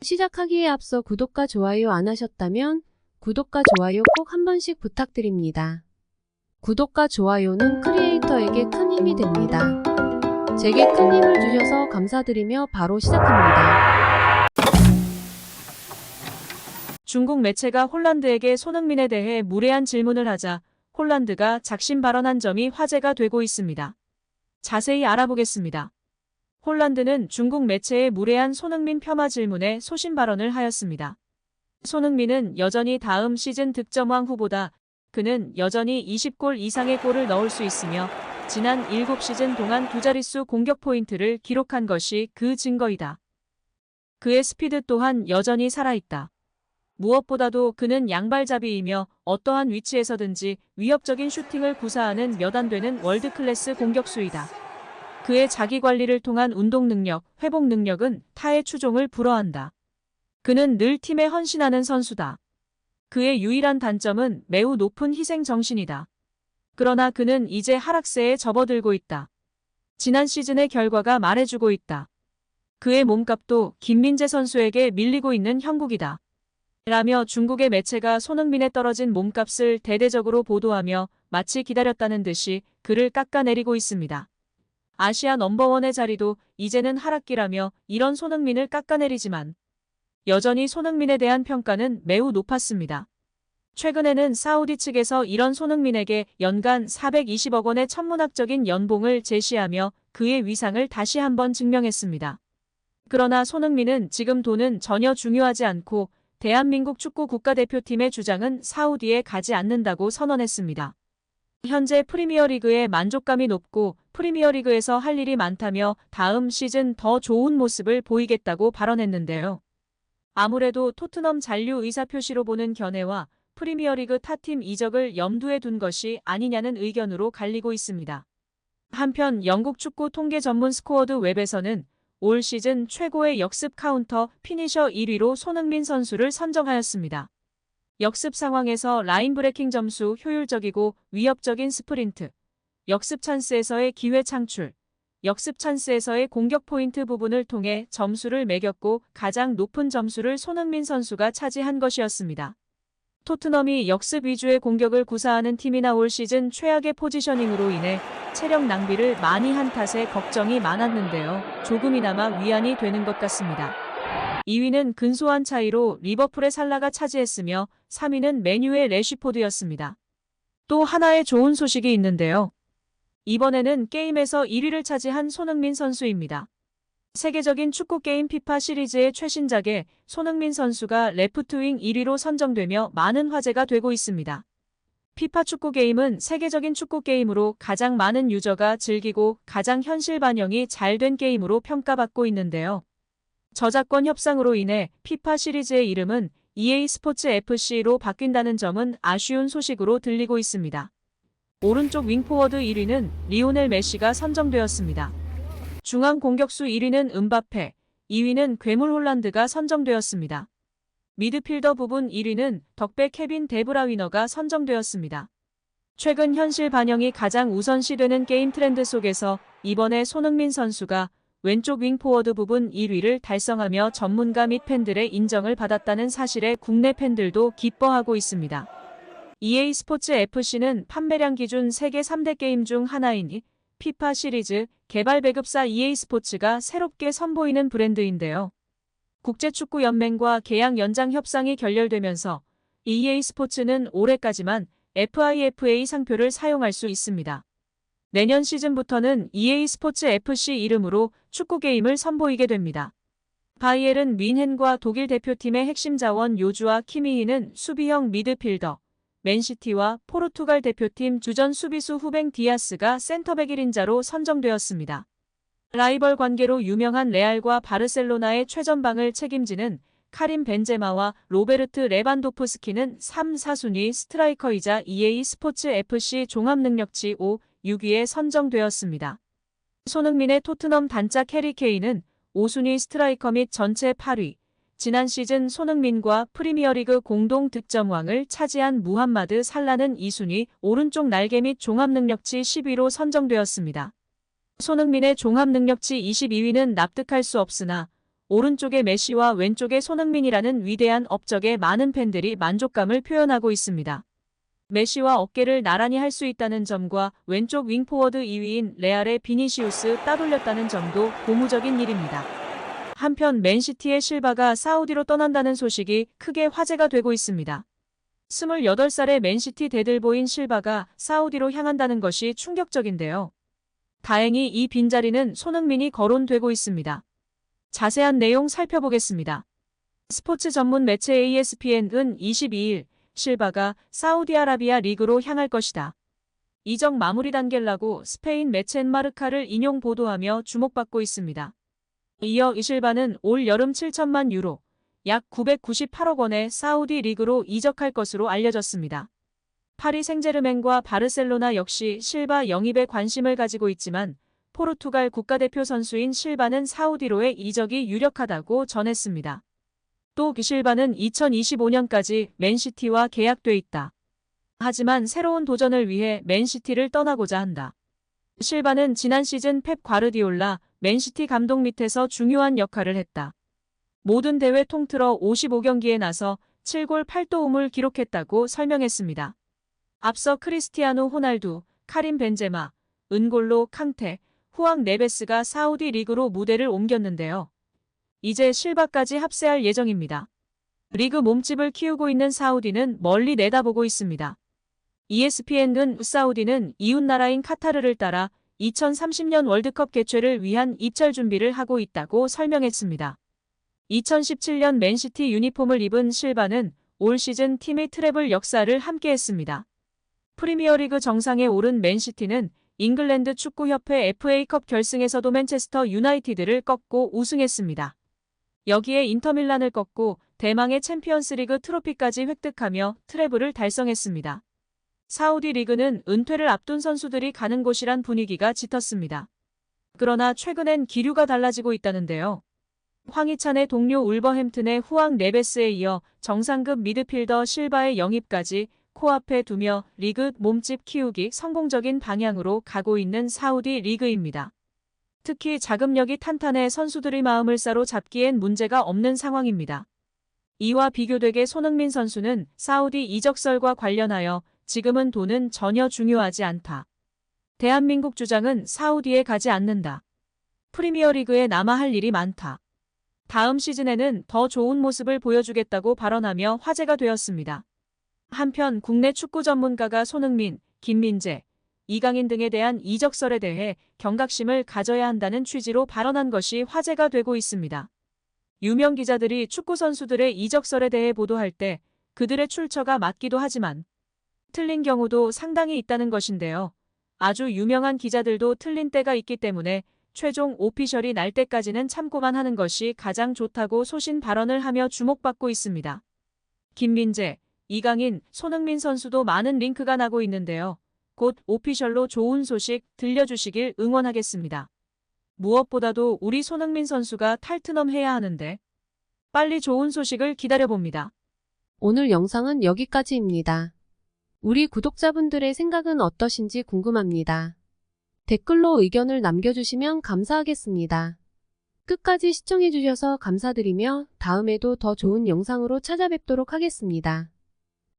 시작하기에 앞서 구독과 좋아요 안 하셨다면 구독과 좋아요 꼭 한 번씩 부탁드립니다. 구독과 좋아요는 크리에이터에게 큰 힘이 됩니다. 제게 큰 힘을 주셔서 감사드리며 바로 시작합니다. 중국 매체가 홀란드에게 손흥민에 대해 무례한 질문을 하자 홀란드가 작심 발언한 점이 화제가 되고 있습니다. 자세히 알아보겠습니다. 홀란드는 중국 매체의 무례한 손흥민 폄하 질문에 소신 발언을 하였습니다. 손흥민은 여전히 다음 시즌 득점왕 후보다. 그는 여전히 20골 이상의 골을 넣을 수 있으며 지난 7시즌 동안 두 자릿수 공격 포인트를 기록한 것이 그 증거이다. 그의 스피드 또한 여전히 살아있다. 무엇보다도 그는 양발잡이이며 어떠한 위치에서든지 위협적인 슈팅을 구사하는 몇 안 되는 월드클래스 공격수이다. 그의 자기관리를 통한 운동 능력, 회복 능력은 타의 추종을 불허한다. 그는 늘 팀에 헌신하는 선수다. 그의 유일한 단점은 매우 높은 희생 정신이다. 그러나 그는 이제 하락세에 접어들고 있다. 지난 시즌의 결과가 말해주고 있다. 그의 몸값도 김민재 선수에게 밀리고 있는 형국이다. 라며 중국의 매체가 손흥민의 떨어진 몸값을 대대적으로 보도하며 마치 기다렸다는 듯이 그를 깎아내리고 있습니다. 아시아 넘버원의 자리도 이제는 하락기라며 이런 손흥민을 깎아내리지만 여전히 손흥민에 대한 평가는 매우 높았습니다. 최근에는 사우디 측에서 이런 손흥민에게 연간 420억 원의 천문학적인 연봉을 제시하며 그의 위상을 다시 한번 증명했습니다. 그러나 손흥민은 지금 돈은 전혀 중요하지 않고 대한민국 축구 국가대표팀의 주장은 사우디에 가지 않는다고 선언했습니다. 현재 프리미어리그의 만족감이 높고 프리미어리그에서 할 일이 많다며 다음 시즌 더 좋은 모습을 보이겠다고 발언했는데요. 아무래도 토트넘 잔류 의사표시로 보는 견해와 프리미어리그 타팀 이적을 염두에 둔 것이 아니냐는 의견으로 갈리고 있습니다. 한편 영국 축구 통계 전문 스코어드 웹에서는 올 시즌 최고의 역습 카운터 피니셔 1위로 손흥민 선수를 선정하였습니다. 역습 상황에서 라인 브레이킹 점수, 효율적이고 위협적인 스프린트, 역습 찬스에서의 기회 창출, 역습 찬스에서의 공격 포인트 부분을 통해 점수를 매겼고 가장 높은 점수를 손흥민 선수가 차지한 것이었습니다. 토트넘이 역습 위주의 공격을 구사하는 팀이나 올 시즌 최악의 포지셔닝으로 인해 체력 낭비를 많이 한 탓에 걱정이 많았는데요. 조금이나마 위안이 되는 것 같습니다. 2위는 근소한 차이로 리버풀의 살라가 차지했으며 3위는 맨유의 래쉬포드였습니다. 또 하나의 좋은 소식이 있는데요. 이번에는 게임에서 1위를 차지한 손흥민 선수입니다. 세계적인 축구 게임 피파 시리즈의 최신작에 손흥민 선수가 레프트윙 1위로 선정되며 많은 화제가 되고 있습니다. 피파 축구 게임은 세계적인 축구 게임으로 가장 많은 유저가 즐기고 가장 현실 반영이 잘 된 게임으로 평가받고 있는데요. 저작권 협상으로 인해 피파 시리즈의 이름은 EA 스포츠 FC로 바뀐다는 점은 아쉬운 소식으로 들리고 있습니다. 오른쪽 윙포워드 1위는 리오넬 메시가 선정되었습니다. 중앙 공격수 1위는 음바페, 2위는 괴물 홀란드가 선정되었습니다. 미드필더 부분 1위는 덕배 케빈 데브라위너가 선정되었습니다. 최근 현실 반영이 가장 우선시되는 게임 트렌드 속에서 이번에 손흥민 선수가 왼쪽 윙포워드 부분 1위를 달성하며 전문가 및 팬들의 인정을 받았다는 사실에 국내 팬들도 기뻐하고 있습니다. EA 스포츠 FC는 판매량 기준 세계 3대 게임 중 하나이니 피파 시리즈 개발 배급사 EA 스포츠가 새롭게 선보이는 브랜드인데요. 국제축구연맹과 계약 연장 협상이 결렬되면서 EA 스포츠는 올해까지만 FIFA 상표를 사용할 수 있습니다. 내년 시즌부터는 EA 스포츠 FC 이름으로 축구 게임을 선보이게 됩니다. 바이에른 뮌헨과 독일 대표팀의 핵심 자원 요주아 키미히는 수비형 미드필더, 맨시티와 포르투갈 대표팀 주전 수비수 후뱅 디아스가 센터백 1인자로 선정되었습니다. 라이벌 관계로 유명한 레알과 바르셀로나의 최전방을 책임지는 카림 벤제마와 로베르트 레반도프스키는 3, 4순위 스트라이커이자 EA 스포츠 FC 종합능력치 5, 6위에 선정되었습니다. 손흥민의 토트넘 단짝 해리 케인은 5순위 스트라이커 및 전체 8위, 지난 시즌 손흥민과 프리미어리그 공동 득점왕을 차지한 무함마드 살라는 2순위 오른쪽 날개 및 종합능력치 10위로 선정되었습니다. 손흥민의 종합능력치 22위는 납득할 수 없으나 오른쪽에 메시와 왼쪽에 손흥민이라는 위대한 업적에 많은 팬들이 만족감을 표현하고 있습니다. 메시와 어깨를 나란히 할 수 있다는 점과 왼쪽 윙포워드 2위인 레알의 비니시우스 따돌렸다는 점도 고무적인 일입니다. 한편 맨시티의 실바가 사우디로 떠난다는 소식이 크게 화제가 되고 있습니다. 28살의 맨시티 대들보인 실바가 사우디로 향한다는 것이 충격적인데요. 다행히 이 빈자리는 손흥민이 거론되고 있습니다. 자세한 내용 살펴보겠습니다. 스포츠 전문 매체 ESPN은 22일 실바가 사우디아라비아 리그로 향할 것이다. 이적 마무리 단계라고 스페인 매체 마르카를 인용 보도하며 주목받고 있습니다. 이어 이 실바는 올 여름 7천만 유로, 약 998억 원의 사우디 리그로 이적할 것으로 알려졌습니다. 파리 생제르맹과 바르셀로나 역시 실바 영입에 관심을 가지고 있지만 포르투갈 국가대표 선수인 실바는 사우디로의 이적이 유력하다고 전했습니다. 또 실바는 2025년까지 맨시티와 계약돼 있다. 하지만 새로운 도전을 위해 맨시티를 떠나고자 한다. 실바는 지난 시즌 펩 과르디올라 맨시티 감독 밑에서 중요한 역할을 했다. 모든 대회 통틀어 55경기에 나서 7골 8도움을 기록했다고 설명했습니다. 앞서 크리스티아노 호날두, 카림 벤제마, 은골로 캉테, 후앙 네베스가 사우디 리그로 무대를 옮겼는데요. 이제 실바까지 합세할 예정입니다. 리그 몸집을 키우고 있는 사우디는 멀리 내다보고 있습니다. ESPN은 사우디는 이웃나라인 카타르를 따라 2030년 월드컵 개최를 위한 입찰 준비를 하고 있다고 설명했습니다. 2017년 맨시티 유니폼을 입은 실바는 올 시즌 팀의 트래블 역사를 함께했습니다. 프리미어리그 정상에 오른 맨시티는 잉글랜드 축구협회 FA컵 결승에서도 맨체스터 유나이티드를 꺾고 우승했습니다. 여기에 인터밀란을 꺾고 대망의 챔피언스리그 트로피까지 획득하며 트래블을 달성했습니다. 사우디 리그는 은퇴를 앞둔 선수들이 가는 곳이란 분위기가 짙었습니다. 그러나 최근엔 기류가 달라지고 있다는데요. 황희찬의 동료 울버햄튼의 후앙 네베스에 이어 정상급 미드필더 실바의 영입까지 코앞에 두며 리그 몸집 키우기 성공적인 방향으로 가고 있는 사우디 리그입니다. 특히 자금력이 탄탄해 선수들의 마음을 사로잡기엔 문제가 없는 상황입니다. 이와 비교되게 손흥민 선수는 사우디 이적설과 관련하여 지금은 돈은 전혀 중요하지 않다. 대한민국 주장은 사우디에 가지 않는다. 프리미어리그에 남아 할 일이 많다. 다음 시즌에는 더 좋은 모습을 보여주겠다고 발언하며 화제가 되었습니다. 한편 국내 축구 전문가가 손흥민, 김민재, 이강인 등에 대한 이적설에 대해 경각심을 가져야 한다는 취지로 발언한 것이 화제가 되고 있습니다. 유명 기자들이 축구 선수들의 이적설에 대해 보도할 때 그들의 출처가 맞기도 하지만 틀린 경우도 상당히 있다는 것인데요. 아주 유명한 기자들도 틀린 때가 있기 때문에 최종 오피셜이 날 때까지는 참고만 하는 것이 가장 좋다고 소신 발언을 하며 주목받고 있습니다. 김민재, 이강인, 손흥민 선수도 많은 링크가 나고 있는데요. 곧 오피셜로 좋은 소식 들려주시길 응원하겠습니다. 무엇보다도 우리 손흥민 선수가 탈트넘 해야 하는데 빨리 좋은 소식을 기다려봅니다. 오늘 영상은 여기까지입니다. 우리 구독자분들의 생각은 어떠신지 궁금합니다. 댓글로 의견을 남겨주시면 감사하겠습니다. 끝까지 시청해주셔서 감사드리며 다음에도 더 좋은 영상으로 찾아뵙도록 하겠습니다.